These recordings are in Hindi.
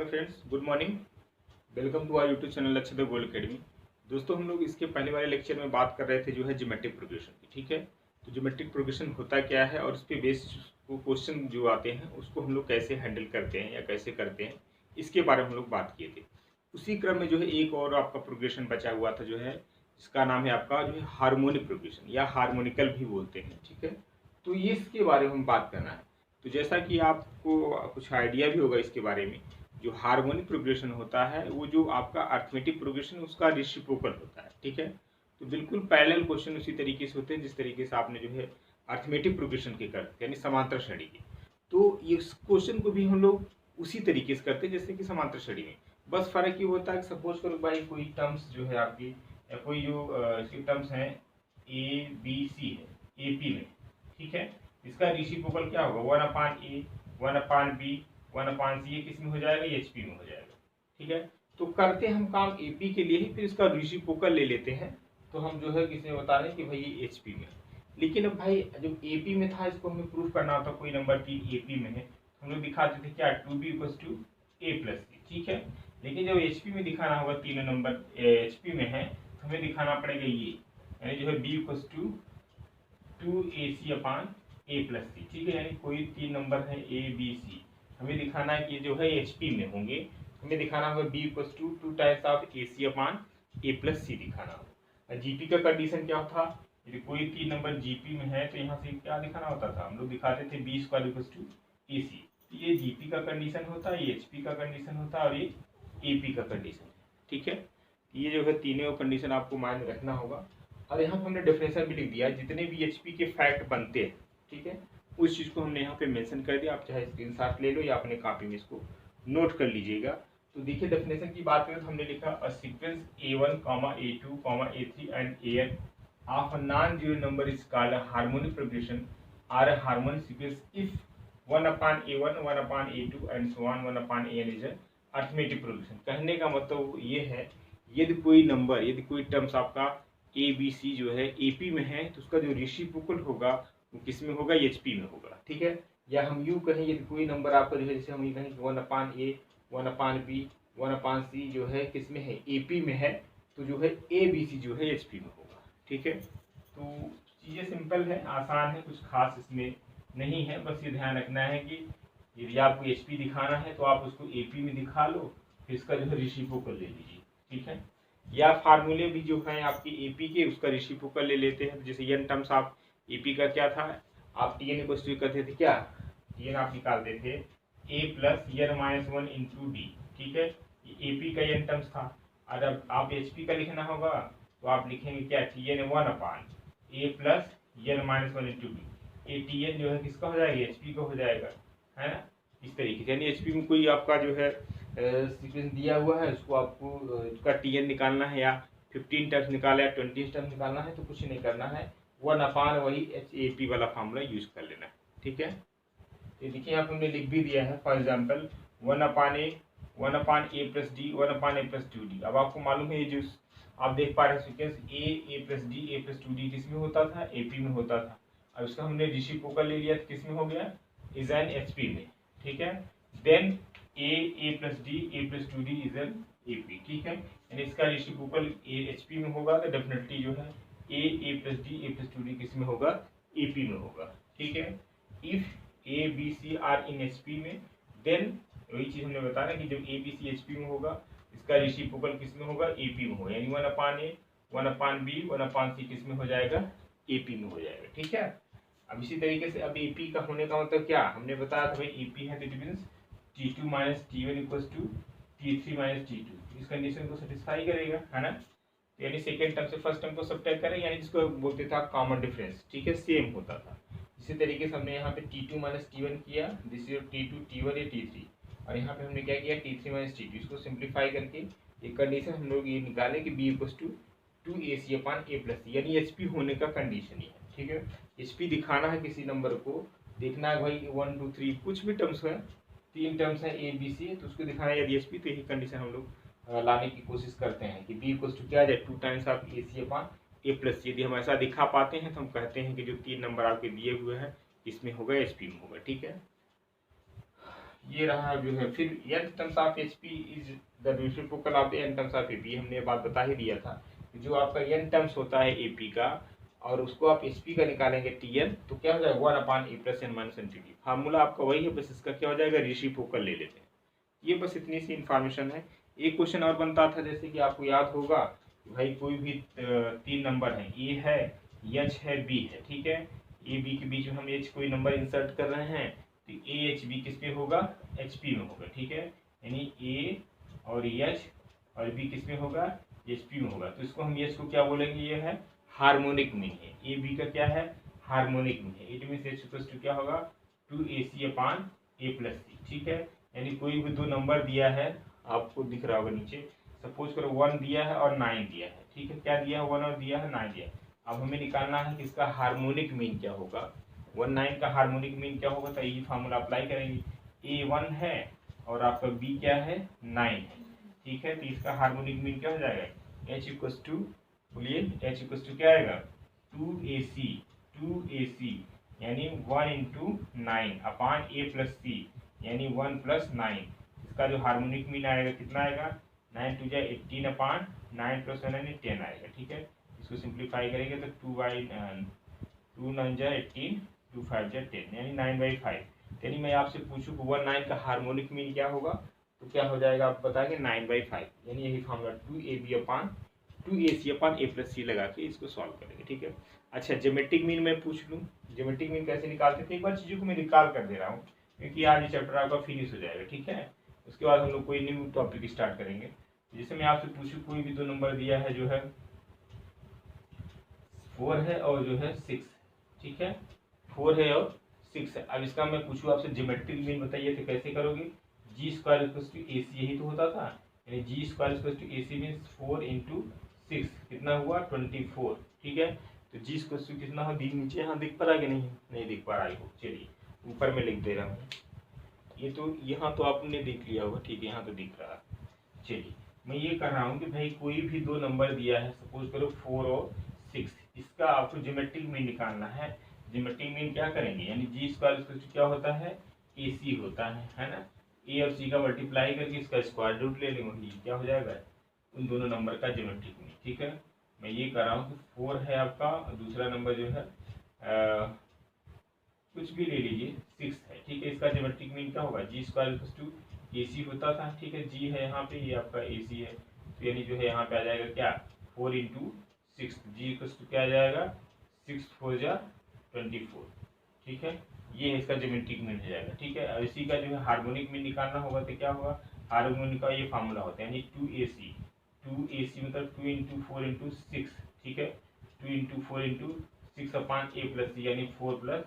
Hello friends, good morning. Welcome to our YouTube channel Lakshya Gold Academy. दोस्तों, हम लोग इसके पहले वाले लेक्चर में बात कर रहे थे जो है ज्योमेट्रिक प्रोग्रेशन की। ठीक है, तो ज्योमेट्रिक प्रोग्रेशन होता क्या है और उस पर बेस्ड क्वेश्चन जो आते हैं उसको हम लोग कैसे हैंडल करते हैं या कैसे करते हैं, इसके बारे में हम लोग बात किए थे। उसी क्रम में जो है एक और आपका प्रोग्रेशन बचा हुआ था जो है, जिसका नाम है आपका जो है हार्मोनिक प्रोग्रेशन या हार्मोनिकल भी बोलते हैं। ठीक है, तो ये इसके बारे में हम बात करना है। तो जैसा कि आपको कुछ आइडिया भी होगा इसके बारे में, जो हार्मोनिक प्रोग्रेशन होता है वो जो आपका अर्थमेटिक प्रोग्रेशन उसका रेसिप्रोकल होता है। ठीक है, तो बिल्कुल पैरेलल क्वेश्चन उसी तरीके से होते हैं जिस तरीके से आपने जो है अर्थमेटिक प्रोग्रेशन के करते यानी समांतर श्रेणी के। तो इस क्वेश्चन को भी हम लोग उसी तरीके से करते हैं जैसे कि समांतर श्रेणी में। बस फर्क ये होता है कि सपोज करो भाई कोई टर्म्स जो है आपकी या कोई जो इसकी टर्म्स हैं ए बी सी है एपी में। ठीक है, इसका रेसिप्रोकल क्या होगा, 1/a 1/b 1/c, ये किस में हो जाएगा, ये एचपी में हो जाएगा। ठीक है, तो करते हम काम एपी के लिए ही, फिर इसका रेसिप्रोकल ले लेते हैं। तो हम जो है किसे बता रहे हैं कि भाई ये एचपी में। लेकिन अब भाई जब एपी में था इसको हमें प्रूफ करना होता, कोई नंबर की एपी में है हम लोग दिखाते थे क्या 2b = a+c। ठीक है, लेकिन जब एचपी में दिखाना होगा, तीनों नंबर एचपी में है तो हमें दिखाना पड़ेगा ये, यानी जो है b = 2ac/a+c। ठीक है, यानी कोई तीन नंबर है ए बी सी, हमें दिखाना है कि जो है एचपी में होंगे। हमें दिखाना होगा b = 2 टाइम्स ऑफ ac/a+c दिखाना होगा। जीपी का कंडीशन क्या था, यदि कोई तीन नंबर जीपी में है तो यहाँ से क्या दिखाना होता था, हम लोग दिखाते थे b² = ac। ये जीपी का कंडीशन होता है, ये एचपी का कंडीशन होता है और ये एपी का कंडीशन है। ठीक है, ये जो है तीनों कंडीशन आपको माइंड रखना होगा। और यहाँ पे हमने डेफिनेशन भी लिख दिया, जितने भी एचपी के फैक्ट बनते हैं। ठीक है, उस चीज़ को हमने यहाँ पे मेंशन कर दिया। आप चाहे स्क्रीनशॉट ले लो या अपने कॉपी में इसको नोट कर लीजिएगा। तो देखिए डेफिनेशन की बात करें तो हमने लिखा a sequence a1, a2, a3 and an of a non zero number is called a harmonic progression और a harmonic sequence if 1/a1 1/a2 and so on 1/an is arithmetic progression. कहने का मतलब ये है, यदि कोई नंबर, यदि कोई टर्म्स आपका ए बी सी जो है एपी में है तो उसका जो रेसिप्रोकल होगा वो किस में होगा, एचपी में होगा। ठीक है, या हम यूँ कहें यदि कोई नंबर आपका जो है, जैसे हम ये कहें 1/a 1/b 1/c जो है किस में है, एपी में है, तो जो है ए बी सी जो है एचपी में होगा। ठीक है, तो चीज़ें सिंपल है, आसान है, कुछ खास इसमें नहीं है। बस ये ध्यान रखना है कि यदि आपको एचपी दिखाना है तो आप उसको एपी में दिखा लो, फिर इसका जो है रेसिप्रोकल ले लीजिए। ठीक है, या फार्मूले भी जो है आपकी एपी के उसका रेसिप्रोकल ले लेते हैं। जैसे एन टर्म्स आप एपी का क्या था, आप टीएन को करते थे क्या, टीएन आप निकालते थे a+n-1 × d। ठीक है, ये एपी का एन टर्म्स था। और अब आप एचपी का लिखना होगा तो आप लिखेंगे क्या, Tn1/a+n-1 × d। ये टीएन जो है किसका हो जाएगा, एचपी का हो जाएगा, है ना। इस तरीके से यानी एचपी में कोई आपका जो है सीक्वेंस दिया हुआ है, उसको आपको उसका टीएन निकालना है, या 15 टर्म्स निकाला या 20 टर्म्स निकालना है, तो कुछ नहीं करना है, 1/, वही एचएपी वाला फार्मूला यूज कर लेना है। ठीक है, ये देखिए यहाँ पे हमने लिख भी दिया है, for example 1/a 1/a+d 1/a+2d। अब आपको मालूम है ये जो आप देख पा रहे हैं सीक्वेंस a+d a+2d किस में होता था, एपी में होता था। अब इसका हमने रेसिप्रोकल ले लिया, किस में हो गया, इज एन एचपी में। ठीक है, then a+d a+2d is an AP. ठीक है, यानी इसका रेसिप्रोकल एचपी में होगा तो डेफिनेटली जो है a+d a+2d किस में होगा, एपी में होगा। ठीक है, if A B C are in HP में, देन वही चीज हमने बताया कि जब ए बी सी एचपी में होगा इसका रेसिप्रोकल किस में होगा, एपी में होगा, यानी 1/a 1/b 1/c किस में हो जाएगा, एपी में हो जाएगा। ठीक है, अब इसी तरीके से अब एपी का होने का मतलब क्या, हमने बताया था भाई एपी है तो it means T2 - T1 = T3 - T2। इस कंडीशन को सेटिस्फाई करेगा, है ना। तो यानी सेकंड टर्म से फर्स्ट टर्म को सब्ट्रैक्ट करें, यानी जिसको बोलते थे आप कॉमन डिफरेंस। ठीक है, सेम होता था। इसी तरीके से हमने यहाँ पे T2 - T1 किया, दिस इज T2 T1 या T3, और यहाँ पे हमने क्या किया T3 - T2। इसको सिंप्लीफाई करके ये कंडीशन हम लोग ये निकाले कि b = 2ac/a+c, यानी एचपी होने का कंडीशन ही है। ठीक है, एचपी दिखाना है किसी नंबर को, देखना है भाई 1 2 3 कुछ भी टर्म्स है, तीन टर्म्स है ए बी सी, तो उसको दिखाना है यदि एचपी, तो यही कंडीशन हम लोग लाने की कोशिश करते हैं कि b = क्या आ जाए, 2 टाइम्स ऑफ ac/a+c। यदि हम ऐसा दिखा पाते हैं तो हम कहते हैं कि जो तीन नंबर आपके दिए हुए हैं इसमें होगा, एचपी में होगा। ठीक है, ये रहा जो है। फिर n terms of HP is the reciprocal of the n terms of AP, हमने ये बात बता ही दिया था। जो आपका n टर्म्स होता है AP का और उसको आप HP का निकालेंगे TN, तो क्या हो जाएगा 1/A plus n minus NTT। Formula आपका वही है, बस इसका क्या हो जाएगा रेसिप्रोकल ले लेते हैं। ये बस इतनी सी इन्फॉर्मेशन है। एक क्वेश्चन और बनता था, जैसे कि आपको याद होगा भाई कोई भी 3 नंबर है, ए है, एच है, बी है, ठीक है। ए बी के बीच में हम एच कोई नंबर इंसर्ट कर रहे हैं, तो ए एच बी किस पे होगा, एच पी में होगा, ठीक है। यानी ए और एच और बी किस में होगा, एच पी में होगा। तो इसको हम एच को क्या बोलेंगे, ये है हार्मोनिक मीन है। ए बी का क्या है, हार्मोनिक मीन है। It means H equals to क्या होगा, 2AC अपॉन ए प्लस सी, ठीक है। यानी कोई भी दो नंबर दिया है, आपको दिख रहा होगा नीचे, सपोज करो 1 दिया है और 9 दिया है, ठीक है। क्या दिया है, 1 और दिया है, 9 दिया है। अब हमें निकालना है कि इसका हार्मोनिक मीन क्या होगा। 1 9 का हार्मोनिक मीन क्या होगा, तो ये फार्मूला अप्लाई करेंगे। ए 1 है और आपका बी क्या है, 9 है, ठीक है। तो इसका हार्मोनिक मीन क्या हो जाएगा, एच इक्वल्स टू, बोलिए एच इक्वल्स टू क्या आएगा, 2AC यानी 1 इंटू 9 अपॉन ए प्लस सी यानी 1 प्लस 9। इसका जो हार्मोनिक मीन आएगा कितना आएगा, 9 टू जा 18 अपॉन 9 प्लस 1 यानी 10 आएगा, ठीक है। इसको सिंप्लीफाई करेंगे तो 2 9 जा 18, 2 5 जा 10 यानी 9/5। यानी मैं आपसे पूछूँ कि 1 9 का हार्मोनिक मीन क्या होगा, तो क्या हो जाएगा आप बताएंगे 9/5। यानी यही फार्मूला 2AC अपॉन ए प्लस सी लगा के इसको सॉल्व करेंगे, ठीक है। अच्छा ज्योमेट्रिक मीन मैं पूछ लूँ, ज्योमेट्रिक मीन कैसे निकालते थे, एक बार चीज़ों को मैं निकाल कर दे रहा हूँ क्योंकि आज ये चैप्टर आपका फिनिश हो जाएगा, ठीक है। उसके बाद हम लोग कोई न्यू टॉपिक स्टार्ट करेंगे। जैसे मैं आपसे पूछूँ कोई भी दो नंबर दिया है, जो है 4 है और जो है 6, ठीक है। 4 है और 6 है। अब इसका मैं पूछूँ आपसे ज्योमेट्रिक मीन बताइए, तो कैसे करोगे, G square equals to AC, यही तो होता था। यानी G square equals to AC means 4 into 6 कितना हुआ 24, ठीक है। तो जी स्क्वायर टू कितना हो, नीचे यहाँ दिख पा रहा है कि नहीं दिख पा रहा है, चलिए ऊपर में लिख दे रहा हूँ। ये तो यहाँ तो आपने देख लिया होगा, ठीक है, यहाँ तो दिख रहा है। चलिए मैं ये कर रहा हूँ कि भाई कोई भी दो नंबर दिया है, सपोज करो 4 और 6, इसका आपको ज्योमेट्रिक मीन निकालना है। ज्योमेट्रिक मीन क्या करेंगे, यानी जी स्क्वायर क्या होता है, AC होता है ना। ए और सी का मल्टीप्लाई करके इसका स्क्वायर रूट ले लेंगे, ये क्या हो जाएगा, उन दोनों नंबर का ज्योमेट्रिक मीन, ठीक है। मैं ये कर रहा हूँ कि 4 है आपका और दूसरा नंबर जो है कुछ भी ले लीजिए 6 है, ठीक है। इसका ज्योमेट्रिक मीन क्या होगा, जी स्क्वायर टू AC होता था, ठीक है। जी है यहाँ पे, ये आपका AC है, तो यानी जो है यहाँ पे आ जाएगा क्या 4 इंटू 6, जी टू क्या आ जाएगा 6 4 जा 24, ठीक है। ये है इसका ज्योमेट्रिक मीन हो जाएगा, ठीक है। और इसी का जो है हार्मोनिक मीन निकालना होगा, तो क्या होगा, हार्मोनिक का ये फार्मूला होता है, यानी 2AC मतलब 2 इंटू 4 इंटू 6, ठीक है। 2 इंटू 4 इंटू 6 अपॉन ए प्लस सी यानी 4 प्लस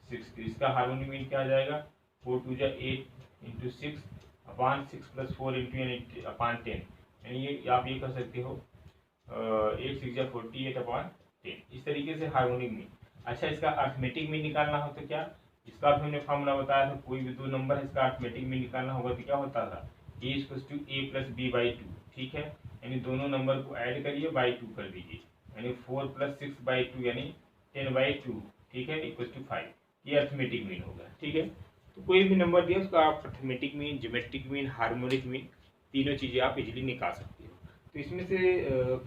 6। इसका हार्मोनिक मीन क्या आ जाएगा, 4 2 जा 8 इंटू 6 अपॉन 6 प्लस 4 इंटू यानी अपॉन 10। यानी ये आप ये कर सकते हो 8 6 जा 48 अपॉन 10, इस तरीके से हार्मोनिक मीन। अच्छा इसका अर्थमेटिक मीन निकालना हो तो क्या, इसका भी हमने फार्मूला बताया था, कोई भी दो नंबर है इसका अर्थमेटिक मीन निकालना होगा तो क्या होता था, a equals to a plus b/2, ठीक है। यानी दोनों नंबर को ऐड करिए बाई 2 कर दीजिए, यानी 4 प्लस 6/2 यानी 10/2, ठीक है, इक्वल्स टू 5। ये अर्थमेटिक मीन होगा, ठीक है। तो कोई भी नंबर दिया उसका आप arithmetic mean, geometric mean, harmonic mean, तीनों चीज़ें आप इजीली निकाल सकते हो। तो इसमें से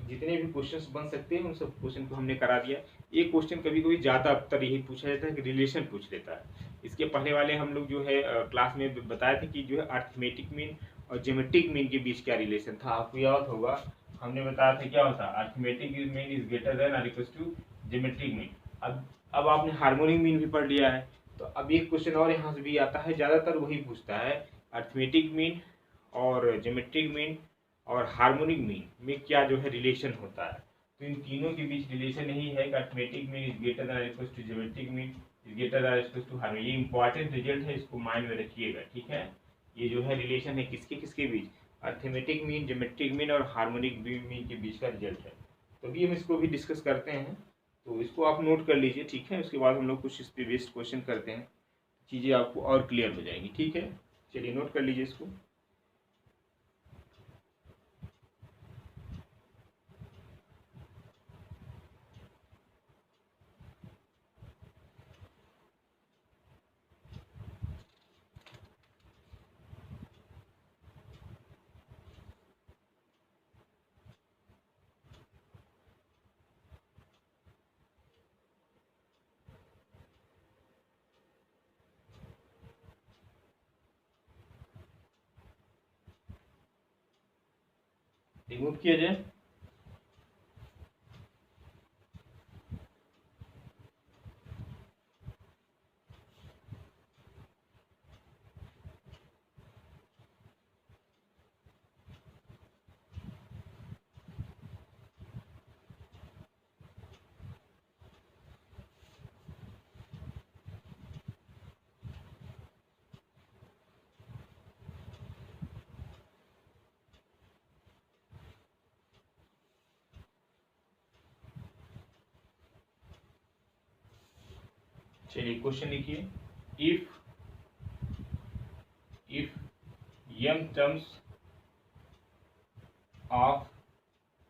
जितने भी क्वेश्चंस बन सकते हैं उन सब क्वेश्चन को हमने करा दिया। एक क्वेश्चन कभी कभी ज़्यादा अक्सर यही पूछा जाता है कि रिलेशन पूछ लेता है। इसके पहले वाले हम लोग जो है क्लास में बताए थे कि जो है अर्थमेटिक मीन और ज्योमेट्रिक मीन के बीच क्या रिलेशन था, आपको याद होगा। हमने बताया था क्या होता है, arithmetic mean is greater then और इक्वल्स टू ज्योमेट्रिक मीन। अब आपने हार्मोनिक मीन भी पढ़ लिया है, तो अब एक क्वेश्चन और यहाँ से भी आता है, ज़्यादातर वही पूछता है अर्थमेटिक मीन और ज्योमेट्रिक मीन और हार्मोनिक मीन में क्या जो है रिलेशन होता है। तो इन तीनों के बीच रिलेशन यही है कि arithmetic mean is greater than equal to geometric mean is greater than equal to harmonic. ये इंपॉर्टेंट रिजल्ट है, इसको माइंड में रखिएगा, ठीक है। ये जो है रिलेशन है किसके किसके बीच, अर्थमेटिक मीन, ज्योमेट्रिक मीन और हार्मोनिक मीन के बीच का रिजल्ट है। तो अभी हम इसको भी डिस्कस करते हैं, तो इसको आप नोट कर लीजिए, ठीक है। उसके बाद हम लोग कुछ इस पे बेस्ड क्वेश्चन करते हैं, चीज़ें आपको और क्लियर हो जाएंगी, ठीक है। चलिए नोट कर लीजिए इसको। रिमूव किया जाए। चलिए क्वेश्चन लिखिए, if m terms of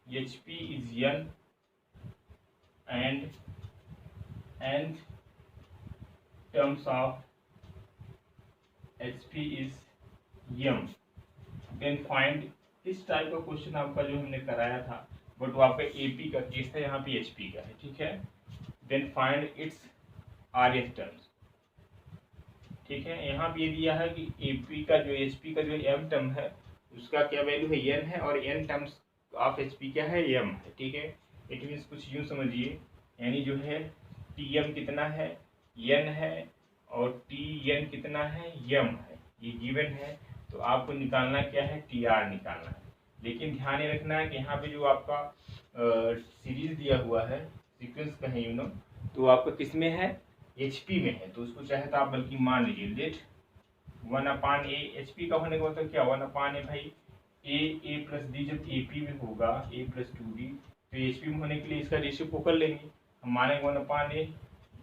HP is n and n terms of HP is m, then find। इस टाइप का क्वेश्चन आपका जो हमने कराया था, बट वो आपका AP का केस था, यहाँ पे HP का है, ठीक है। Then find its RF terms, ठीक है। यहाँ पे ये दिया है कि AP का जो HP का जो m टर्म है उसका क्या वैल्यू है, n है, और n टर्म्स ऑफ HP क्या है, m है, ठीक है। इट मीन्स कुछ यूँ समझिए, यानी जो है TM कितना है, n है, और TN कितना है, m है, ये गिवन है। तो आपको निकालना क्या है, TR निकालना है। लेकिन ध्यान ये रखना है कि यहाँ पे जो आपका सीरीज दिया हुआ है, सीक्वेंस का है तो आपका किस में है, HP में है। तो उसको चाहे तो आप बल्कि मान लीजिए लेट 1/a, HP का होने का मतलब क्या, 1/a भाई a प्लस डी, जब AP में होगा a प्लस 2d, तो HP में होने के लिए इसका रेशियो कर लेंगे। हम मानेंगे 1/a,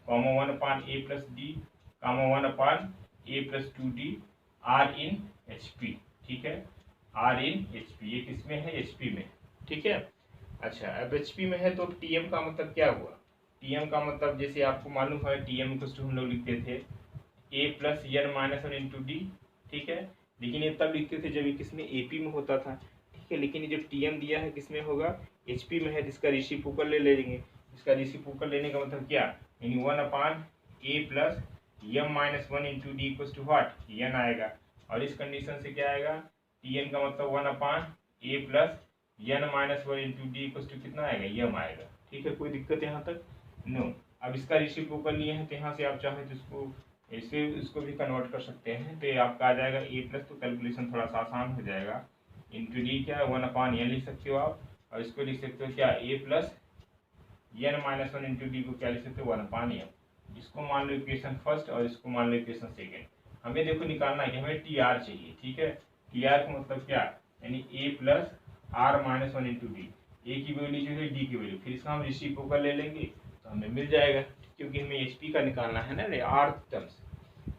1/a plus D, 1/a plus 2d R in HP, ठीक है। R in HP, ये किस में है, HP में, ठीक है। अच्छा, अब HP में है तो TM का मतलब क्या हुआ, TM का मतलब जैसे आपको मालूम है TM को हम लोग लिखते थे a plus n minus 1 into D, ठीक है। लेकिन ये तब लिखते थे जब ये किस में, AP में होता था, ठीक है। लेकिन ये जो TM दिया है किस में होगा, HP में है, जिसका रेसिप्रोकल ले लेंगे। इसका रेसिप्रोकल लेने का मतलब क्या, यानी 1/a plus m minus 1 into D equals to what, n आएगा। और इस कंडीशन से क्या आएगा, TN का मतलब 1/a plus n minus 1 into D equals to कितना आएगा, m आएगा, ठीक है। कोई दिक्कत यहाँ तक, नो। अब इसका रेसिप्रोकल लिए हैं तो यहाँ से आप चाहें तो इसको भी कन्वर्ट कर सकते हैं। तो ये आपका आ जाएगा a प्लस, तो कैलकुलेशन थोड़ा सा आसान हो जाएगा। इंटू डी क्या है, 1/n लिख सकते हो आप, और इसको लिख सकते हो क्या, a plus n minus 1 into D को क्या लिख सकते हो, 1/m। इसको मान लो इक्वेशन फर्स्ट और इसको मान लो इक्वेशन सेकेंड। हमें देखो निकालना है कि हमें TR चाहिए, ठीक है। TR का मतलब क्या, यानी a plus r minus 1 into D, A की वैल्यू जो है डी की वैल्यू, फिर इसका हम रेसिप्रोकल ले लेंगे तो हमें मिल जाएगा, क्योंकि हमें HP का निकालना है ना, R टर्म्स।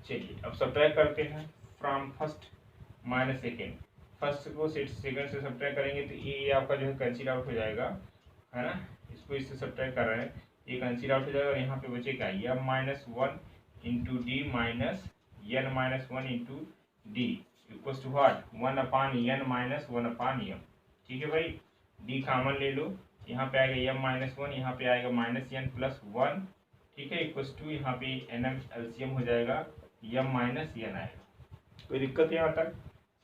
चलिए अब सब्ट्रैक्ट करते हैं from first minus second. First को सेकेंड से सब्ट्रैक्ट करेंगे तो ये आपका जो है कैंसिल आउट हो जाएगा, है ना। इसको इससे सब्ट्रैक्ट कर रहे हैं, ये कैंसिल आउट हो जाएगा, और यहाँ पे बचेगा m minus 1 into D minus n minus 1 into D equals to what, 1/n minus 1/m, ठीक है भाई। डी कॉमन ले लो, यहाँ पे आएगा m माइनस 1, यहाँ पे आएगा माइनस n प्लस 1, ठीक है, इक्वल्स टू यहाँ पे nm LCM हो जाएगा, m माइनस n आएगा। कोई दिक्कत यहाँ तक,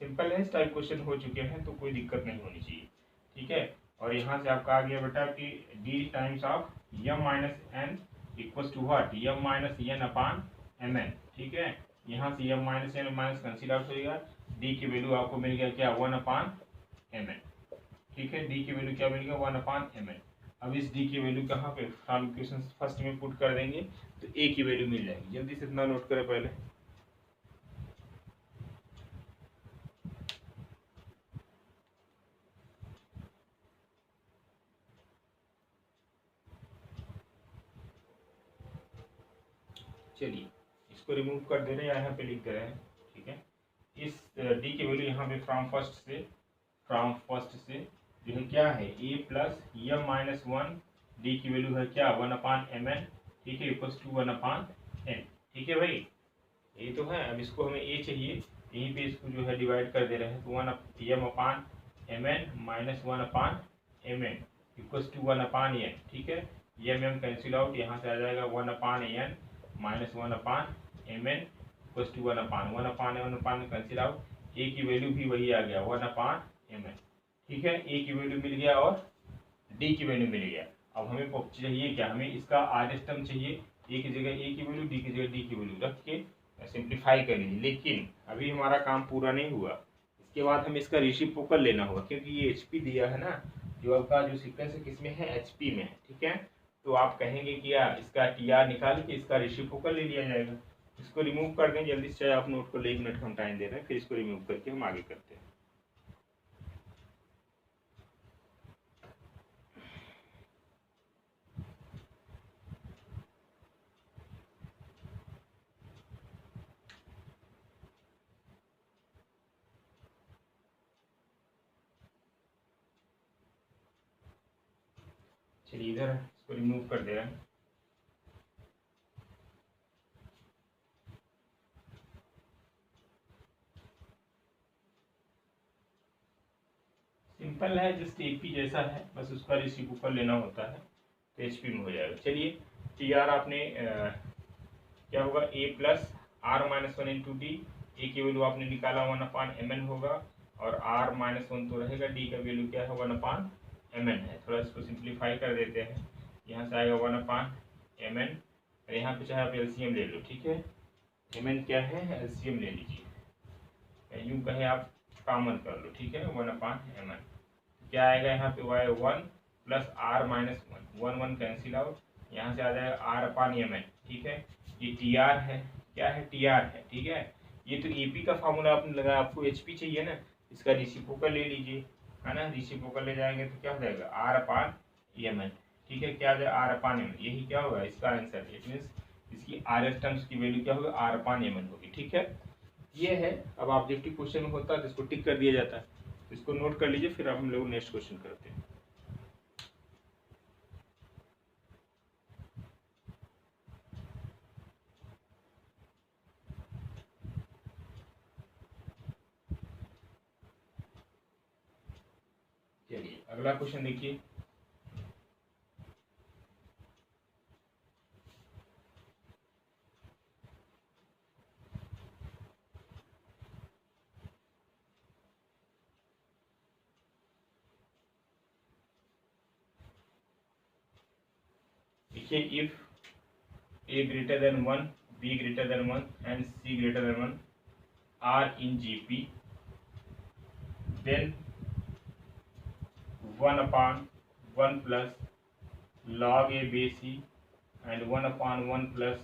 सिंपल है, इस टाइप क्वेश्चन हो चुके हैं तो कोई दिक्कत नहीं होनी चाहिए, ठीक है। और यहाँ से आपका आ गया बेटा कि d times of m minus n equals to what, m minus n/mn, ठीक है। यहाँ से m minus n minus cancel out होगा, d की वैल्यू आपको मिल गया क्या, 1/mn, ठीक है। d की वैल्यू क्या मिल गया, 1/mn। अब इस d की वैल्यू कहाँ पे, हम इक्वेशन फर्स्ट में पुट कर देंगे तो a की वैल्यू मिल जाएगी। जल्दी से इतना नोट करें पहले। चलिए इसको रिमूव कर दे रहे हैं, यहाँ पे लिख दे रहे हैं, ठीक है। इस d की वैल्यू यहाँ पे फ्रॉम फर्स्ट से जो है क्या है, a plus m minus 1, D की वैल्यू है क्या, 1/mn, ठीक है, इक्वल्स टू 1/n, ठीक है भाई। ये तो है। अब इसको हमें a चाहिए, यहीं पे इसको जो है डिवाइड कर दे रहे हैं, तो 1/m/mn minus 1/mn equals to 1/n, ठीक है। m कैंसिल आउट, यहाँ से आ जाएगा 1/n minus 1/mn equals to 1/n cancel out, a की वैल्यू भी वही आ गया 1/mn, ठीक है, ए की वैल्यू मिल गया और डी की वैल्यू मिल गया। अब हमें चाहिए क्या, हमें इसका आर टर्म चाहिए, ए की जगह ए की वैल्यू, डी की जगह डी की वैल्यू रख के सिंप्लीफाई कर लीजिए। लेकिन अभी हमारा काम पूरा नहीं हुआ, इसके बाद हमें इसका रेसिप्रोकल लेना होगा, क्योंकि ये एचपी दिया है ना, जो आपका जो सीक्वेंस है किसमें है, एचपी में है। ठीक है, तो आप कहेंगे कि यार इसका टीआर निकाल के इसका रेसिप्रोकल ले लिया जाएगा। इसको रिमूव कर दें जल्दी से, चाहे आप नोट को 1 मिनट हम टाइम दे रहे हैं, फिर इसको रिमूव करके हम आगे करते हैं। चलिए इधर इसको रिमूव कर दे रहे हैं। सिंपल है, जस्ट एपी जैसा है, बस उसका रेसिप्रोकल लेना होता है तो एचपी में हो जाएगा। चलिए टी आर आपने क्या होगा, A plus R minus one into D, A की वैल्यू आपने निकाला 1/mn होगा, और आर माइनस वन तो रहेगा, डी का वैल्यू क्या है 1/mn है। थोड़ा इसको सिंप्लीफाई कर देते हैं, यहाँ से आएगा 1/mn, और यहाँ पे चाहे आप एलसीएम ले लो। ठीक है, mn क्या है, एलसीएम ले लीजिए, यूँ कहे आप कॉमन कर लो। ठीक है, 1/mn क्या आएगा यहाँ पे, Y 1 plus R minus 1, 1 cancel out, यहाँ से आ जाएगा r/mn। ठीक है, ये टी आर है, क्या है, टी आर है। ठीक है, ये तो एपी का फार्मूला आपने लगाया, आपको एचपी चाहिए ना, इसका रेसिप्रोकल ले लीजिए, है ना, रेसिप्रोकल ले जाएंगे तो क्या हो जाएगा, r/mn। ठीक है, क्या आ जाएगा, r/mn, यही क्या होगा इसका आंसर। इट मीन्स इसकी आर टर्म्स की वैल्यू क्या होगी, r/mn होगी। ठीक है, ये है। अब ऑब्जेक्टिव क्वेश्चन में होता है तो इसको टिक कर दिया जाता है, इसको नोट कर लीजिए, फिर अब हम लोग नेक्स्ट क्वेश्चन करते हैं। चलिए अगला क्वेश्चन देखिए, देखिए if a greater than 1, b greater than 1 and c greater than 1 are in GP, then 1/1 plus log a base e and 1/1 plus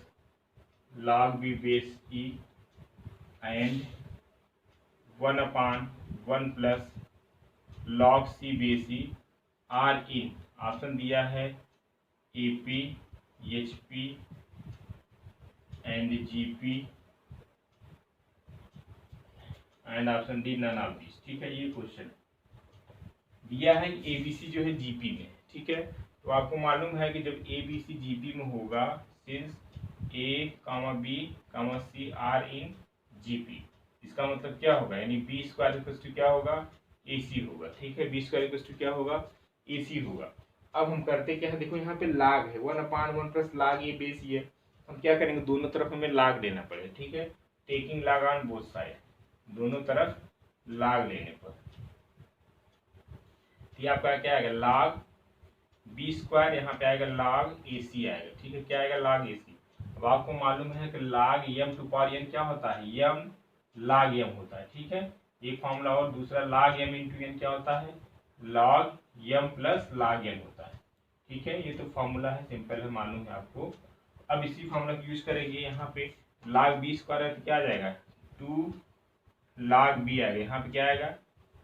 log b base e and 1/1 plus log c base e are in, option दिया है AP, HP and GP and option D none of this. ठीक है, ये क्वेश्चन दिया है ABC जो है GP में। ठीक है, तो आपको मालूम है कि जब ABC GP में होगा, since A, B, C are in GP, इसका मतलब क्या होगा, यानी B स्क्वायर इक्वल टू क्या होगा, AC होगा। ठीक है, B स्क्वायर इक्वल टू क्या होगा, AC होगा। अब हम करते क्या है, देखो यहाँ पे लाग है 1/1 प्लस लाग ए बेस ये, हम क्या करेंगे, दोनों तरफ हमें लाग लेना पड़ेगा। ठीक है, टेकिंग लाग ऑन बोथ साइड, दोनों तरफ लाग लेने पर ये आपका क्या आएगा, लाग बी स्क्वायर, यहाँ पे आएगा लाग ए सी आएगा। ठीक है, क्या आएगा, लाग ए सी। अब आपको मालूम है कि लाग एम टू पावर एन क्या होता है, एम लाग एम होता है। ठीक है, एक फॉर्मूला, और दूसरा लाग एम इंटू एन क्या होता है, log M plus log N होता है। ठीक है, ये तो फॉर्मूला है, सिंपल है, मालूम है आपको। अब इसी फॉर्मूला को यूज करेंगे, यहाँ पे लॉग बी स्क्वायर है तो क्या आ जाएगा, 2 log b आएगा, यहाँ पे क्या आएगा,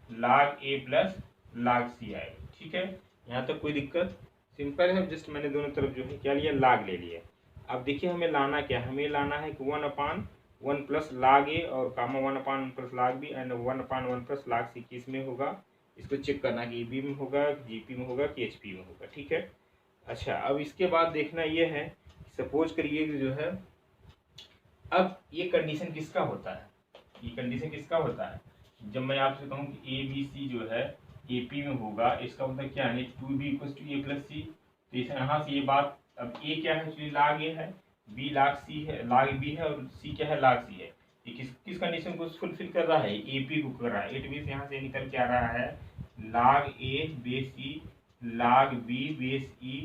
log a plus log c आएगा। ठीक है, यहाँ तक कोई दिक्कत, सिंपल है, जस्ट मैंने दोनों तरफ जो है क्या लिया, log ले लिया। अब देखिए हमें लाना क्या, हमें लाना है कि 1/1 प्लस log a और कामा 1/1 plus log b and 1/1 plus log c किस में होगा, इसको चेक करना कि बी में होगा, जीपी में होगा कि एचपी में होगा। ठीक है, अच्छा अब इसके बाद देखना ये है, सपोज करिए कि जो है, अब ये कंडीशन किसका होता है, ये कंडीशन किसका होता है, जब मैं आपसे कहूँ कि ए बी सी जो है एपी में होगा, इसका मतलब क्या है, 2b equal to A plus C, तो इस यहाँ से ये बात, अब ए क्या है, एक्चुअली लाग ए है, बी लाग सी है, लाग बी है, और सी क्या है, लाग सी है। ये किस कंडीशन को फुलफिल कर रहा है, एपी को कर रहा है। इट मीन्स यहाँ से निकल के आ रहा है log A base E log B base E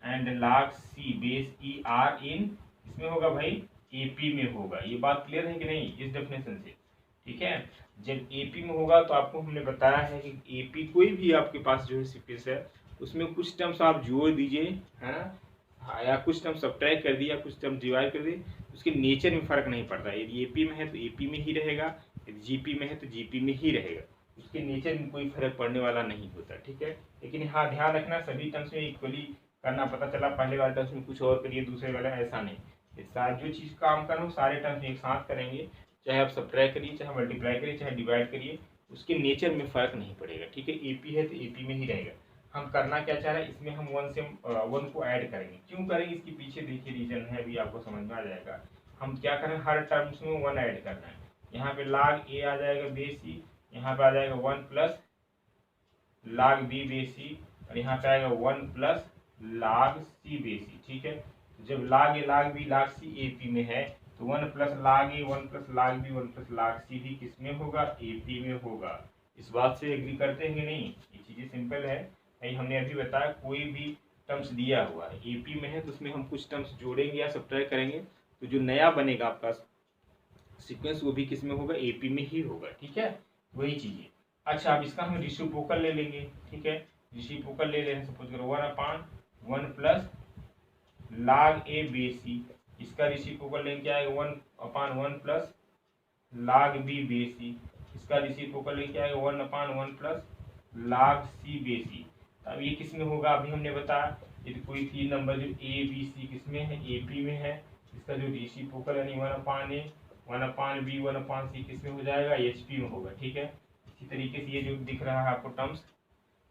and log C base E are in इसमें होगा भाई AP में होगा। ये बात क्लियर है कि नहीं इस डेफिनेशन से? ठीक है, जब AP में होगा तो आपको हमने बताया है कि AP कोई भी आपके पास जो है सीक्वेंस है उसमें कुछ टर्म्स आप जोड़ दीजिए, है ना, या कुछ टर्म सब्ट्रैक्ट कर दिए या कुछ टर्म डिवाइड कर दिए, उसके नेचर में फर्क नहीं पड़ता। यदि एपी में है तो एपी में ही रहेगा, यदि जीपी में है तो जीपी में ही रहेगा, उसके नेचर में कोई फर्क पड़ने वाला नहीं होता। ठीक है, लेकिन हाँ ध्यान रखना सभी टर्म्स में इक्वली करना। पता चला पहले वाले टर्म्स में कुछ और करिए दूसरे वाले ऐसा नहीं, जो चीज़ काम करो सारे टर्म्स एक साथ करेंगे, चाहे आप सब्ट्रैक्ट करिए, चाहे मल्टीप्लाई करिए, चाहे डिवाइड करिए, उसके नेचर में फर्क नहीं पड़ेगा। ठीक है, एपी है तो एपी में ही रहेगा। हम करना क्या चाह रहे हैं, इसमें हम वन को ऐड करेंगे। क्यों करेंगे इसके पीछे देखिए रीजन है, अभी आपको समझ में आ जाएगा। हम क्या करें, हर टर्म्स में वन ऐड करना है। यहाँ पे log A आ जाएगा बेस E, यहाँ पे आ जाएगा 1 plus log B base E, और यहाँ पे आएगा 1 plus log C base E। ठीक है, जब log A log B log C AP में है तो 1 plus log A 1 plus log B 1 plus log C भी किसमें होगा, AP में होगा। इस बात से एग्री करते हैं कि नहीं? ये चीज़ें सिंपल है भाई, हमने अभी बताया कोई भी टर्म्स दिया हुआ है एपी में है तो उसमें हम कुछ टर्म्स जोड़ेंगे या सब्ट्रैक्ट करेंगे, तो जो नया बनेगा आपका सीक्वेंस वो भी किस में होगा, एपी में ही होगा। ठीक है, वही चीज़ें। अच्छा, अब इसका हम रेसिप्रोकल ले लेंगे। ठीक है, रेसिप्रोकल ले लें, सपोज करो 1/1 plus log A base E, इसका रेसिप्रोकल लेंगे क्या आएगा 1/1 plus log B base E, इसका रेसिप्रोकल लेंगे क्या आएगा 1/1 plus log C base E। अब ये किस में होगा, अभी हमने बताया यदि कोई तीन नंबर जो ए बी सी किस में है, एपी में है, इसका जो रेसिप्रोकल यानी 1/A 1/B 1/C किस में हो जाएगा, एचपी में होगा। ठीक है, इसी तरीके से ये जो दिख रहा है आपको टर्म्स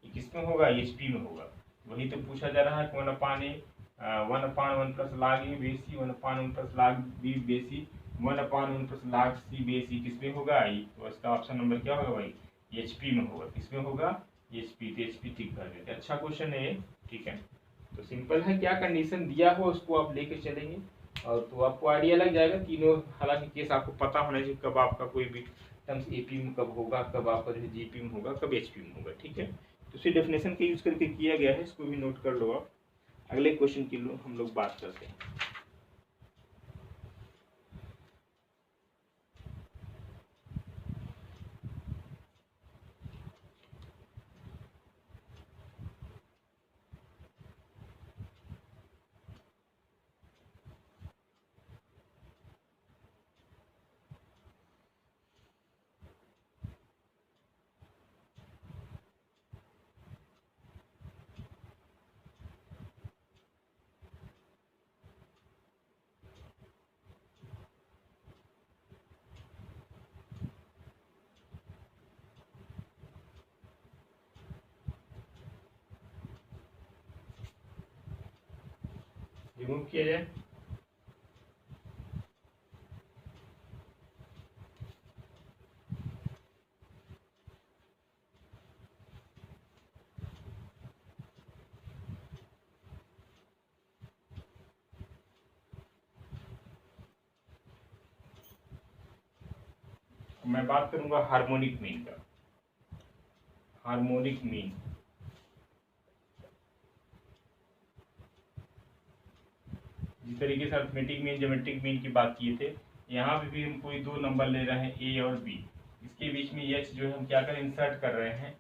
ये किस में होगा, एचपी में होगा। वही तो पूछा जा रहा है कि 1/1 plus log A base C 1/1 plus log B base C 1/1 plus log C base C किस में होगा, तो इसका ऑप्शन नंबर क्या होगा भाई, एचपी में होगा। किस में होगा, एचपी। तो एचपी ठीक कर देते, अच्छा क्वेश्चन है ये। ठीक है, तो सिंपल है, क्या कंडीशन दिया हो उसको आप लेके चलेंगे और तो आपको आइडिया लग जाएगा तीनों। हालांकि केस आपको पता होना चाहिए कब आपका कोई भी टर्म्स एपी में कब होगा, कब आपका जो है जीपी में होगा, कब एचपी में होगा। ठीक है, तो इसी डेफिनेशन का यूज करके किया गया है, इसको भी नोट कर लो आप। अगले क्वेश्चन की हम लोग बात करते हैं। रिमूव किया जाए, मैं बात करूंगा हार्मोनिक मीन का। हार्मोनिक मीन, जिस तरीके से अरिथमेटिक मीन ज्योमेट्रिक मीन की बात किए थे, यहाँ पे भी हम कोई दो नंबर ले रहे हैं ए और बी, इसके बीच में एच जो है हम क्या करें, इंसर्ट कर रहे हैं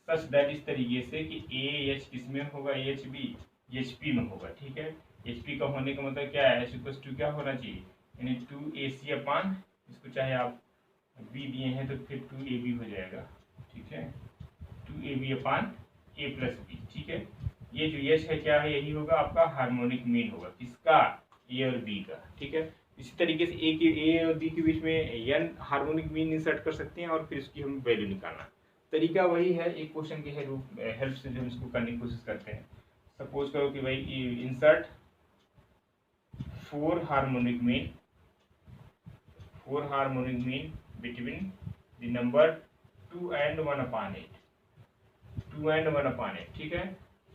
सच दैट इस तरीके से कि ए एच किस में होगा, एच बी एच पी में होगा। ठीक है, एच पी का होने का मतलब क्या है, एच इक्वल टू क्या होना चाहिए, यानी 2AC अपान, इसको चाहे आप बी दिए हैं तो फिर 2AB हो जाएगा। ठीक है, 2AB upon A plus B. ठीक है, ये जो यश है क्या है, यही होगा आपका हार्मोनिक मीन होगा, किसका, ए और बी का। ठीक है, इसी तरीके से ए और बी के बीच में एन हार्मोनिक मीन इंसर्ट कर सकते हैं और फिर इसकी हम वैल्यू निकालना। तरीका वही है, एक क्वेश्चन के हेल्प से जो हम इसको करने की कोशिश करते हैं। सपोज करो कि भाई insert 4 harmonic mean between the number 2 and 1/8। 2 and 1/8। ठीक है,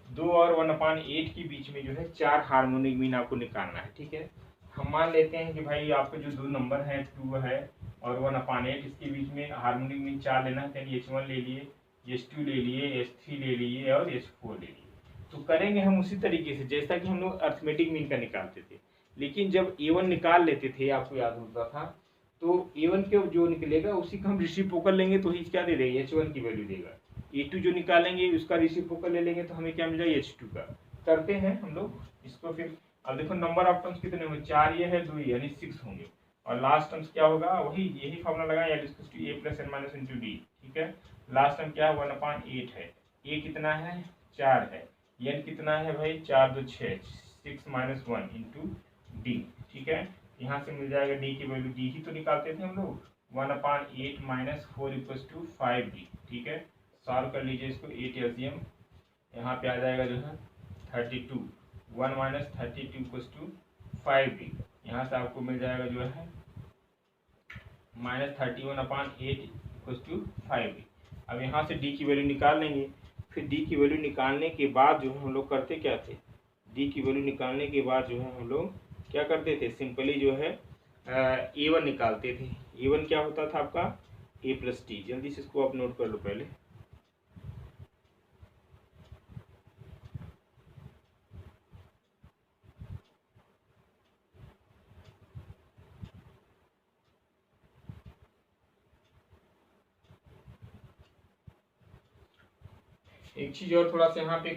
2 और 1/8 के बीच में जो है 4 हार्मोनिक मीन आपको निकालना है। ठीक है, हम मान लेते हैं कि भाई आपके जो दो नंबर हैं 2 है और 1/8, इसके बीच में हार्मोनिक मीन 4 लेना है, यानी H1 ले लिए, H2 ले लिए, H3 ले लिए और H4 ले लिए। तो करेंगे हम उसी तरीके से जैसा कि हम लोग अर्थमेटिक मीन का निकालते थे। लेकिन जब A1 निकाल लेते थे, आपको याद होता था, तो A1 के जो निकलेगा उसी का हम रेसिप्रोकल लेंगे तो ही क्या दे देगा, H1 की वैल्यू देगा। A2 जो निकालेंगे उसका रेसिप्रोकल ले लेंगे तो हमें क्या मिल जाएगा, H2 का। करते हैं हम लोग इसको फिर। अब देखो नंबर ऑफ टर्म्स कितने होंगे, 4 ये है, 2 यानी 6 होंगे। और लास्ट टर्म्स क्या होगा, वही यही फॉर्मूला लगाया, L = A + n - into D। ठीक है, लास्ट टर्म क्या है, 1/8 है। A कितना है, 4 है। n कितना है भाई, 4 2 6, 6 - 1 into D। ठीक है, यहाँ से मिल जाएगा D की वैल्यू, D ही तो निकालते थे हम लोग, 1/8 - 4 = 5D। ठीक है, सॉल्व कर लीजिए इसको, 8 LCM यहाँ पे आ जाएगा जो है 32, 1 - 32 = 5D। यहाँ से आपको मिल जाएगा जो है -31/8 = 5D। अब यहाँ से D की वैल्यू निकाल लेंगे। फिर D की वैल्यू निकालने के बाद जो है हम लोग करते क्या थे, D की वैल्यू निकालने के बाद जो है हम लोग क्या करते थे, सिंपली जो है A1 निकालते थे। A1 क्या होता था आपका, A + T। जल्दी से इसको आप नोट कर लो पहले। एक चीज और थोड़ा सा यहाँ पे,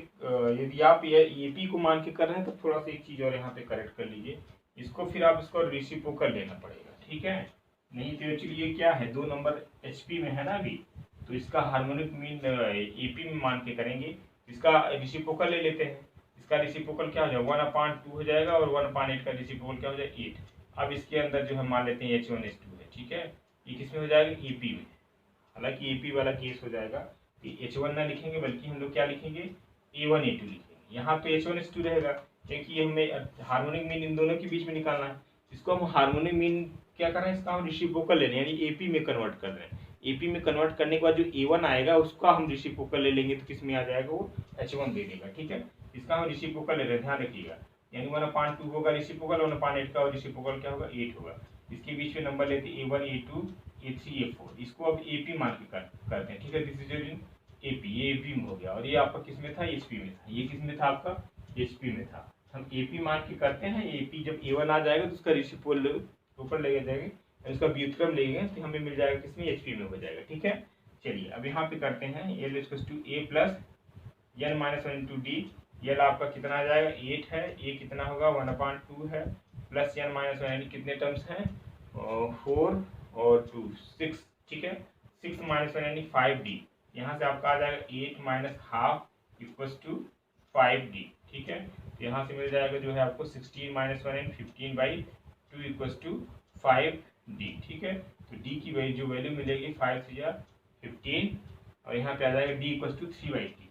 यदि आप ये AP को मान के कर रहे हैं तो थोड़ा सा एक चीज और यहाँ पे करेक्ट कर लीजिए। इसको फिर आप इसको रेसिप्रोकल लेना पड़ेगा। ठीक है, नहीं तो एक्चुअली ये क्या है, 2 नंबर HP में है ना अभी, तो इसका हार्मोनिक मीन AP में मान के करेंगे। इसका रेसिप्रोकल ले लेते हैं। इसका रेसिप्रोकल क्या हो जाएगा, 1/2 हो जाएगा, और 1/8 का रेसिप्रोकल क्या हो जाएगा, 8। अब इसके अंदर जो है मान लेते हैं H1 H2 है। ठीक है, ये किस में हो जाएगा, AP में। हालांकि AP वाला केस हो जाएगा कि H1 ना लिखेंगे, बल्कि हम लोग क्या लिखेंगे, A1 A2 लिखेंगे। यहाँ पे H1 H2 रहेगा, क्योंकि ये हमें हार्मोनिक मीन इन दोनों के बीच में निकालना है। इसको हम हार्मोनिक मीन क्या कर रहे हैं, इसका हम रेसिप्रोकल ले रहे हैं, यानी AP में कन्वर्ट कर रहे हैं। AP में कन्वर्ट करने के बाद जो A1 आएगा उसका हम रेसिप्रोकल ले लेंगे, तो किस में आ जाएगा, वो H1 दे देगा। ठीक है, इसका हम रेसिप्रोकल ले रहे हैं, ध्यान रखिएगा। यानी 1/2 होगा रेसिप्रोकल, 1/8 का रेसिप्रोकल क्या होगा, 8 होगा। इसके बीच में नंबर लेते हैं A1 A2 A3 A4। इसको अब AP मान के करते हैं। ठीक है, दिस इज इन AP, ये AP में हो गया। और ये आपका किस में था, HP में था। ये किस में था, आपका HP में था। हम AP मान के करते हैं। AP जब A1 आ जाएगा तो उसका रेसिप्रोकल ले जाएंगे, उसका व्युत्क्रम लेंगे तो हमें मिल जाएगा किसमें, HP में हो जाएगा। ठीक है, चलिए अब यहाँ पे करते हैं, L = A + n - 1 into D। L आपका कितना आ जाएगा, 8 है। A कितना होगा, 1/2 है, प्लस n - 1, यानी कितने टर्म्स हैं, 4 और 2 6। ठीक है, 6 - 1 यानी 5D। यहाँ से आपका आ जाएगा 8 - ½ = 5D। ठीक है, तो यहाँ से मिल जाएगा जो है आपको 16 - 1 यानी 15/2 = 5D। ठीक है, तो D की वैल्यू जो वैल्यू मिलेगी 5 × 3 = 15, और यहाँ पे आ जाएगा D = 3/3।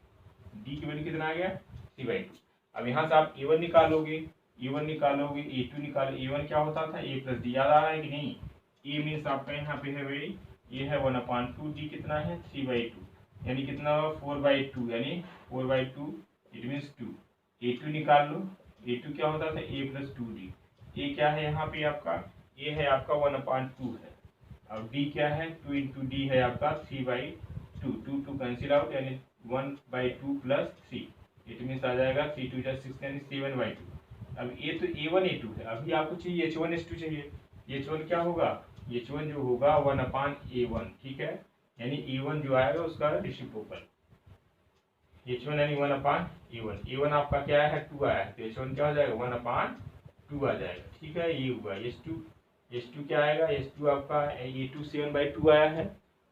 D की वैल्यू कितना आ गया, 3/2। अब यहाँ से आप A1 निकालोगे, A1 निकालोगे, A2 निकालो। A1 क्या होता था, A + D। याद आ रहा है कि नहीं, A मीन्स आपका यहाँ पे है भाई, ये है 1/2, D कितना है, 3/2, यानी कितना होगा, 4/2, यानी 4/2, इट मीन्स 2। A2 निकाल लो। A2 क्या होता था, A + 2D। A क्या है यहाँ पे आपका, A है आपका 1/2 है, और D क्या है, 2 × D है आपका 3/2। 2 कैंसिल आउट, यानी 1/2 + 3, इट मीन्स आ जाएगा 3 × 2 = 6, यानी 7/2। अब ये तो A1 A2 है, अभी आपको चाहिए H1 H2 चाहिए। H1 क्या होगा, H1 जो होगा 1/A1। ठीक है, यानी A1 जो आएगा उसका रेसिप्रोकल, H1 यानी 1/A1। A1 आपका क्या है, 2 आया है, तो H1 क्या हो जाएगा, 1/2 आ जाएगा। ठीक है, ये हुआ H2 क्या आएगा, H2 आपका A2 7/2 आया है।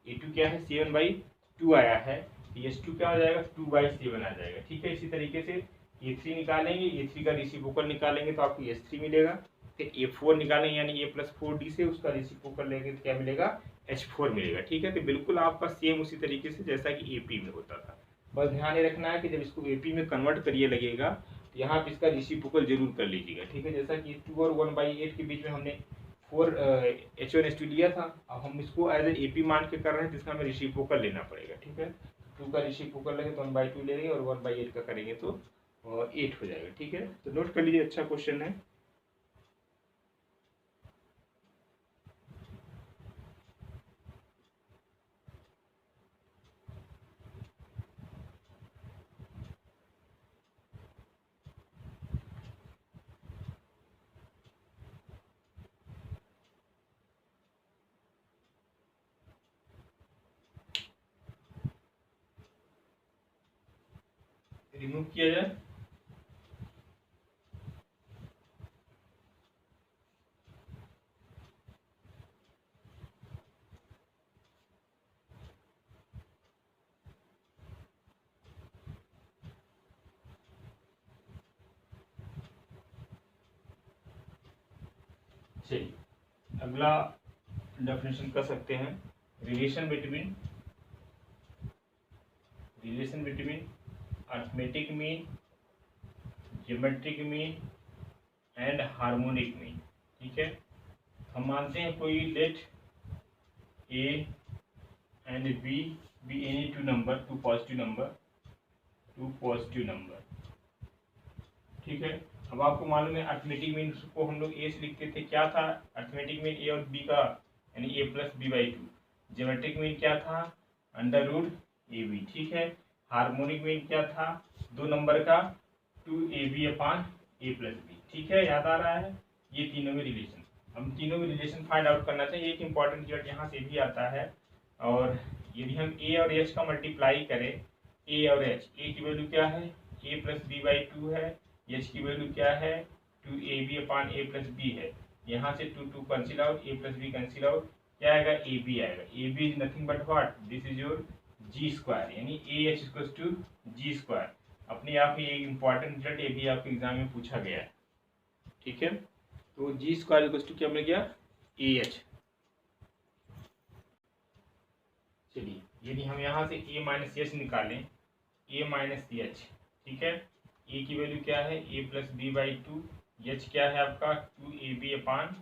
A2 क्या है, 7/2 आया है, H2 क्या हो जाएगा, 2/7 आ जाएगा। ठीक है, इसी तरीके से A3 निकालेंगे, A3 का रेसिप्रोकल निकालेंगे तो आपको S3 मिलेगा। फिर A4 निकालेंगे, यानी A + 4D से उसका रेसिप्रोकल लेंगे तो क्या मिलेगा, H4 मिलेगा। ठीक है, तो बिल्कुल आपका सेम उसी तरीके से जैसा कि AP में होता था। बस ध्यान ये रखना है कि जब इसको AP में कन्वर्ट करिए लगेगा, तो यहाँ पे इसका रेसिप्रोकल जरूर कर लीजिएगा। ठीक है, जैसा कि 2 और 1/8 के बीच में हमने 4 H1 H2 लिया था, अब हम इसको एज ए AP मान के कर रहे हैं, तो इसका हमें रेसिप्रोकल लेना पड़ेगा। ठीक है, 2 का रेसिप्रोकल लेंगे तो 1/2 लेंगे, और 1/8 का करेंगे तो 8 हो जाएगा। ठीक है, तो नोट कर लीजिए, अच्छा क्वेश्चन है। रिमूव किया जाए। चलिए अगला डेफिनेशन कर सकते हैं, relation between arithmetic mean, geometric mean and harmonic mean. ठीक है, हम मानते हैं कोई let A and B be any two number, two positive number. ठीक है, अब आपको मालूम है अर्थमेटिक मीन को हम लोग ए से लिखते थे, क्या था अर्थमेटिक मीन ए और बी का, यानी A plus B by two. Geometric mean क्या था, अंडर रूट ए बी। ठीक है, हार्मोनिक मीन क्या था, दो नंबर का, two A B upon A plus B. ठीक है, याद आ रहा है ये तीनों में रिलेशन। हम तीनों में रिलेशन फाइंड आउट करना चाहिए। एक इंपॉर्टेंट रिजल्ट यहाँ से भी आता है, और यदि हम ए और एच का मल्टीप्लाई करें, ए और एच, ए की वैल्यू क्या है, A plus B by two है, एच की वैल्यू क्या है, two A B upon A plus B है। यहाँ से two two cancel out, A plus B cancel out, क्या आएगा, ए बी आएगा। A B is nothing but what, this is your G square, यानी A H equals to G square. अपने आप ही एक इंपॉर्टेंट रिजल्ट ये भी आपके एग्जाम में पूछा गया है। ठीक है, तो जी स्क्वायर इक्वल्स टू क्या मिल गया, ए एच। चलिए यदि हम यहाँ से ए माइनस एच निकालें, ए माइनस एच, ठीक है, ए की वैल्यू क्या है, A plus B by two, H क्या है आपका, टू ए बी अपान,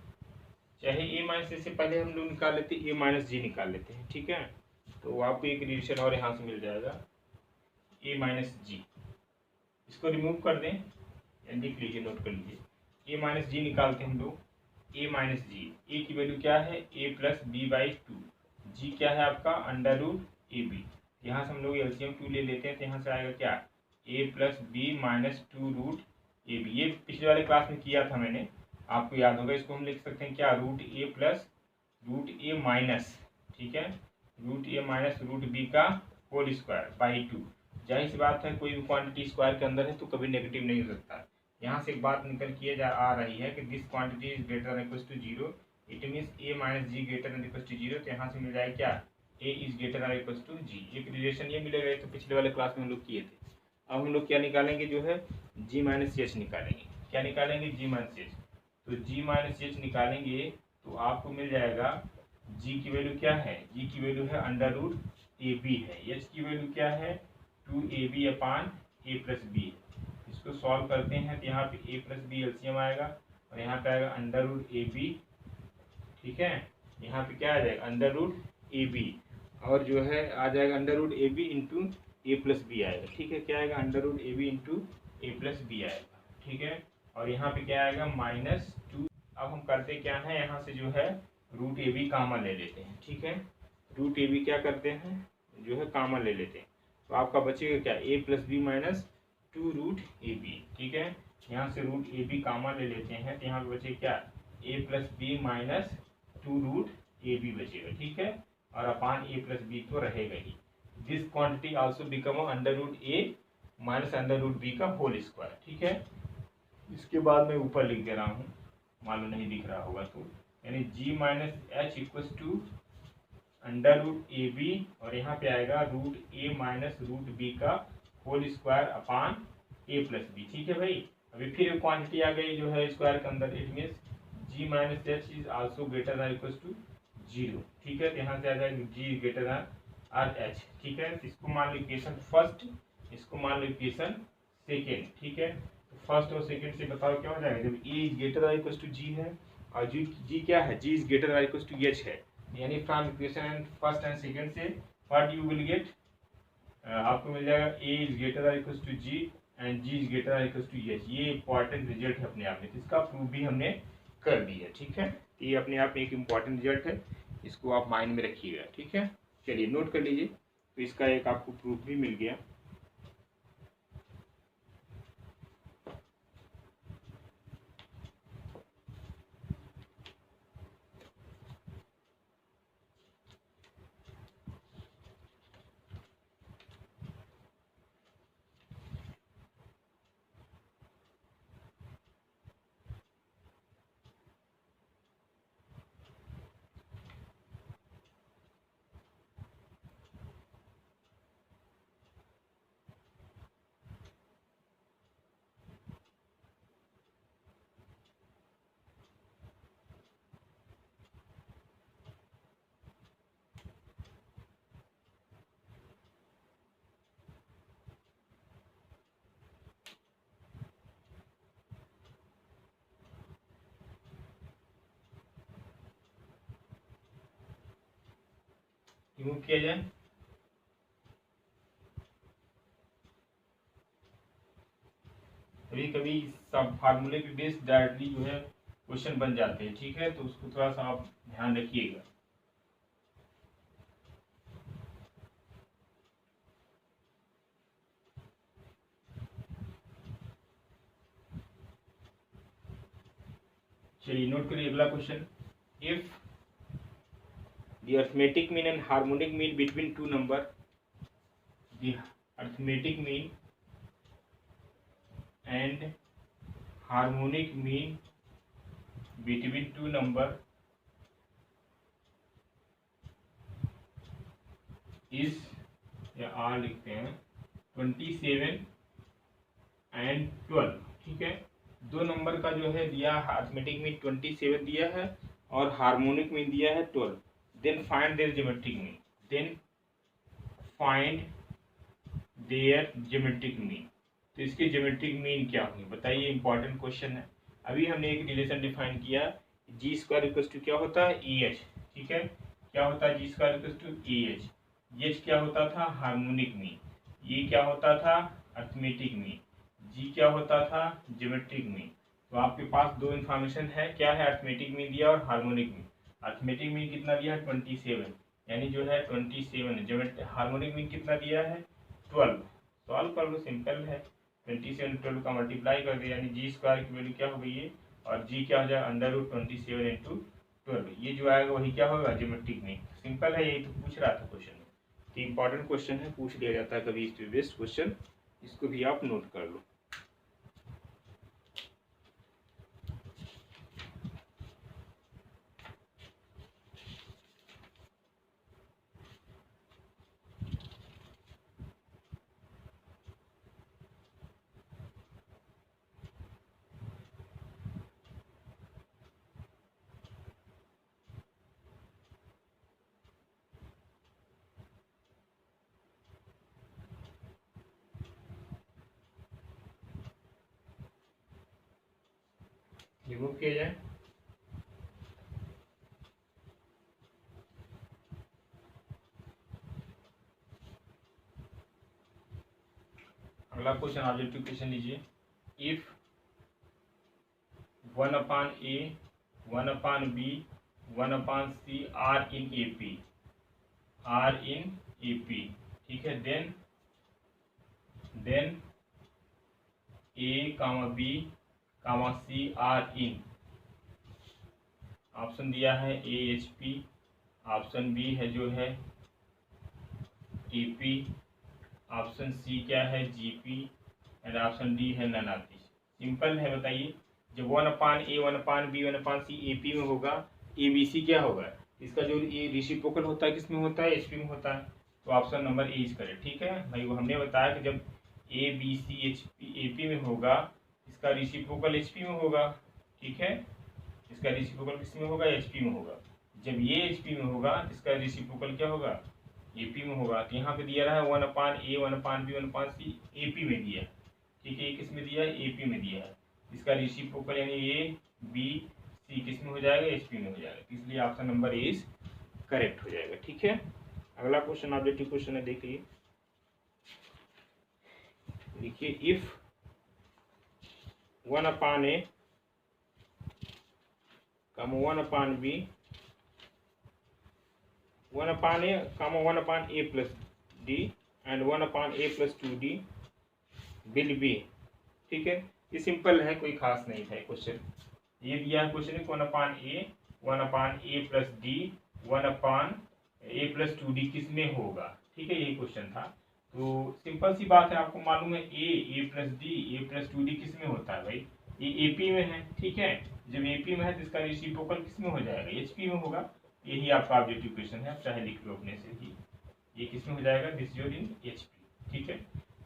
चाहे ए माइनस ए से पहले हम लोग निकाल लेते ए माइनस जी निकाल लेते हैं। ठीक है, तो आपको एक रिलेशन और यहाँ से मिल जाएगा, ए माइनस जी। इसको रिमूव कर दें, लिख लीजिए, नोट कर लीजिए, ए माइनस जी निकालते हैं हम लोग, ए माइनस जी, ए की वैल्यू क्या है, A plus B by to, जी क्या है आपका, अंडर रूट ए बी। यहाँ से हम लोग एलसीएम टू ले लेते हैं, तो यहाँ से आएगा क्या, A plus B minus two root A B. ये पिछले वाले क्लास में किया था मैंने, आपको याद होगा। इसको हम लिख सकते हैं क्या, root A plus root A minus, ठीक है, root A minus root B का होल स्क्वायर बाई टू। जाहिर सी बात है, कोई भी क्वांटिटी स्क्वायर के अंदर है तो कभी नेगेटिव नहीं हो सकता। यहाँ से एक बात निकल के आ रही है कि this quantity is greater than equals to zero, it means A minus G greater than equals to zero. तो यहाँ से मिल जाएगा क्या, A is greater than equals to G. एक रिलेशन ये मिलेगा, तो पिछले वाले क्लास में हम लोग किए थे। अब हम लोग क्या निकालेंगे, जो है जी माइनस एच निकालेंगे। क्या निकालेंगे, जी माइनस एच। तो जी माइनस एच निकालेंगे तो आपको मिल जाएगा, जी की वैल्यू क्या है, जी की वैल्यू है अंडर रूट ए बी है, एच की वैल्यू क्या है, two A B upon A plus B. इसको सॉल्व करते हैं तो यहाँ पे ए प्लस बी एलसीएम आएगा, और यहाँ पे आएगा अंडर रूट ए बी। ठीक है, यहाँ पे क्या आ जाएगा, अंडर रूट ए बी, और जो है आ जाएगा under root A B into A plus B आएगा। ठीक है, क्या आएगा, under root A B into A plus B आएगा। ठीक है, और यहाँ पे क्या आएगा, माइनस टू। अब हम करते क्या है, यहाँ से जो है रूट ए बी कामन ले लेते हैं। ठीक है, रूट ए बी क्या करते हैं, जो है कामन ले लेते हैं, तो आपका बचेगा क्या, A plus B minus two root A B. ठीक है, यहाँ से रूट ए बी कामन ले लेते हैं, तो यहाँ पे बचे क्या, A plus B minus two root A B बचेगा। ठीक है, और अपान ए प्लस बी तो रहेगा ही। This quantity also become under root A minus under root B का होल स्क्वायर। ठीक है, इसके बाद मैं ऊपर लिख दे रहा हूँ, मालूम नहीं दिख रहा होगा तो, यानी G minus H equals to under root A B, और यहाँ पे आएगा root A minus root B का whole square upon A plus B. ठीक है भाई, अभी फिर क्वांटिटी आ गई जो है स्क्वायर के अंदर, it means G minus H is also greater than equals to zero. ठीक है, तो यहाँ से आ जाएगा G greater than or H. ठीक है, इसको मान लो इक्वेशन फर्स्ट, इसको मान लो इक्वेशन सेकेंड। ठीक है, तो फर्स्ट और सेकेंड से बताओ क्या हो जाएगा, जब A is greater than equals to G है, और जी क्या है, G is greater than equals to H है, यानी from equation and first and second से व्हाट यू विल गेट, आपको मिल जाएगा A is greater than equals to G and G is greater than equals to H. ये इंपॉर्टेंट रिजल्ट है अपने आप में, इसका प्रूफ भी हमने कर दिया। ठीक है, ये अपने आप में एक इम्पॉर्टेंट रिजल्ट है, इसको आप माइंड में रखिएगा। ठीक है, चलिए नोट कर लीजिए, तो इसका एक आपको प्रूफ भी मिल गया। रिमूव किया जाए। कभी कभी सब फार्मूले पे बेस डायरेक्टली जो है क्वेश्चन बन जाते हैं, ठीक है, तो उसको थोड़ा सा आप ध्यान रखिएगा। चलिए नोट करिए अगला question. If the arithmetic mean and harmonic mean between two number, the arithmetic mean and harmonic mean between two number is, या आर लिखते हैं, 27 एंड 12, ठीक है। दो नंबर का जो है दिया, अरिथमेटिक मीन 27 दिया है और हार्मोनिक मीन दिया है 12। Then find their geometric mean, then find their geometric mean. तो इसके ज्योमेट्रिक मीन क्या होंगे बताइए, इंपॉर्टेंट क्वेश्चन है। अभी हमने एक रिलेशन डिफाइन किया, जी स्क्वायर इक्वल टू क्या होता है, ई एच, ठीक है। क्या होता है G square equal to A H. H क्या होता था, हार्मोनिक मीन। ये क्या होता था, अरिथमेटिक मीन। जी क्या होता था, ज्योमेट्रिक मीन। तो आपके पास दो इन्फॉर्मेशन है, क्या है, अरिथमेटिक मीन दिया और हार्मोनिक मीन। अरिथमेटिक मीन कितना दिया है, 27, यानी जो है 27। ज्योमेट्रिक हार्मोनिक मीन कितना दिया है, 12। सॉल्व कर लो, सिंपल है। 27 12 का मल्टीप्लाई कर दे, यानी जी स्क्वायर की वैल्यू क्या हो गई है, और जी क्या हो जाएगा, √27 इंटू 12। ये जो आएगा वही क्या होगा, ज्योमेट्रिक मीन। सिंपल है, यही तो पूछ रहा था क्वेश्चन में। तो इंपॉर्टेंट क्वेश्चन है, पूछ लिया जाता है कभी इस पे बेस्ड क्वेश्चन, इसको भी आप नोट कर लो। रिमूव किया जाए। अगला क्वेश्चन ऑब्जेक्टिव क्वेश्चन लीजिए। If 1/a 1/b 1/c are in AP, are in AP, ठीक है। Then A, B, C are in, option दिया है AHP, ऑप्शन बी है जो है AP, ऑप्शन सी क्या है GP, एंड ऑप्शन डी है नन ऑफ दिस। सिंपल है, बताइए। जब 1/a 1/b 1/c AP में होगा, ABC क्या होगा, इसका जो ये रेसिप्रोकल होता है किसमें होता है, HP में होता है। तो option number A is correct, ठीक है भाई। वो हमने बताया कि जब ABC AP में होगा, इसका रेसिप्रोकल HP में होगा, ठीक है। इसका रेसिप्रोकल किस में होगा, HP में होगा। जब ये HP में होगा, इसका रेसिप्रोकल क्या होगा, AP में होगा। तो यहाँ पे दिया रहा है 1/a 1/b 1/c AP में दिया है, ठीक है। ये किस में दिया है, AP में दिया है। इसका रेसिप्रोकल यानी ABC किस में हो जाएगा, HP में हो जाएगा। इसलिए option number A is correct हो जाएगा, ठीक है। अगला क्वेश्चन ऑब्जेक्टिव क्वेश्चन है, देखिए। देखिए, if 1/a 1/b 1/a 1/a plus d and 1/a plus 2d will be, ठीक है। ये सिंपल है, कोई खास नहीं था क्वेश्चन। ये दिया है question 1/a 1/a plus d 1/a plus 2d किस में होगा, ठीक है। यही क्वेश्चन था। तो सिंपल सी बात है, आपको मालूम है a plus d a plus 2d किस में होता है भाई, ये AP में है, ठीक है। जब AP में है तो इसका रेसिप्रोकल किस में हो जाएगा, HP में होगा। यही आपका ऑब्जेक्टिव क्वेश्चन है, आप चाहे लिख लो अपने से ही। ये किस में हो जाएगा, दिस योर इन HP, ठीक है।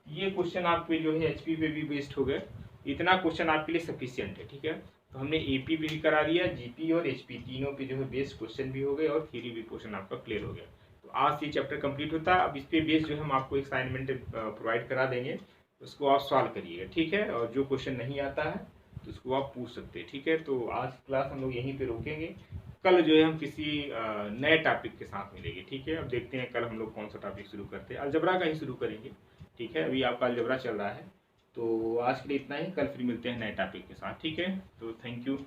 ये क्वेश्चन आपके जो है HP पे भी बेस्ड हो गए। इतना क्वेश्चन आपके लिए सफिशियंट है, ठीक है। तो हमने AP भी करा दिया, GP और HP तीनों पे जो है बेस्ड क्वेश्चन भी हो गए और थ्योरी भी क्वेश्चन आपका क्लियर हो गया। तो आज ये चैप्टर कंप्लीट होता है। अब इस पे बेस्ड जो है हम आपको एक असाइनमेंट प्रोवाइड करा देंगे, उसको आप सॉल्व करिएगा, ठीक है। और जो क्वेश्चन नहीं आता है तो उसको आप पूछ सकते हैं, ठीक है। तो आज क्लास हम लोग यहीं पे रोकेंगे। कल जो है हम किसी नए टॉपिक के साथ मिलेंगे, ठीक है। अब देखते हैं कल हम लोग कौन सा टॉपिक शुरू करते हैं, अलजबरा का ही शुरू करेंगे, ठीक है। अभी आपका अलजबरा चल रहा है, तो आज के लिए इतना ही, कल फिर मिलते हैं नए टॉपिक के साथ, ठीक है। तो थैंक यू।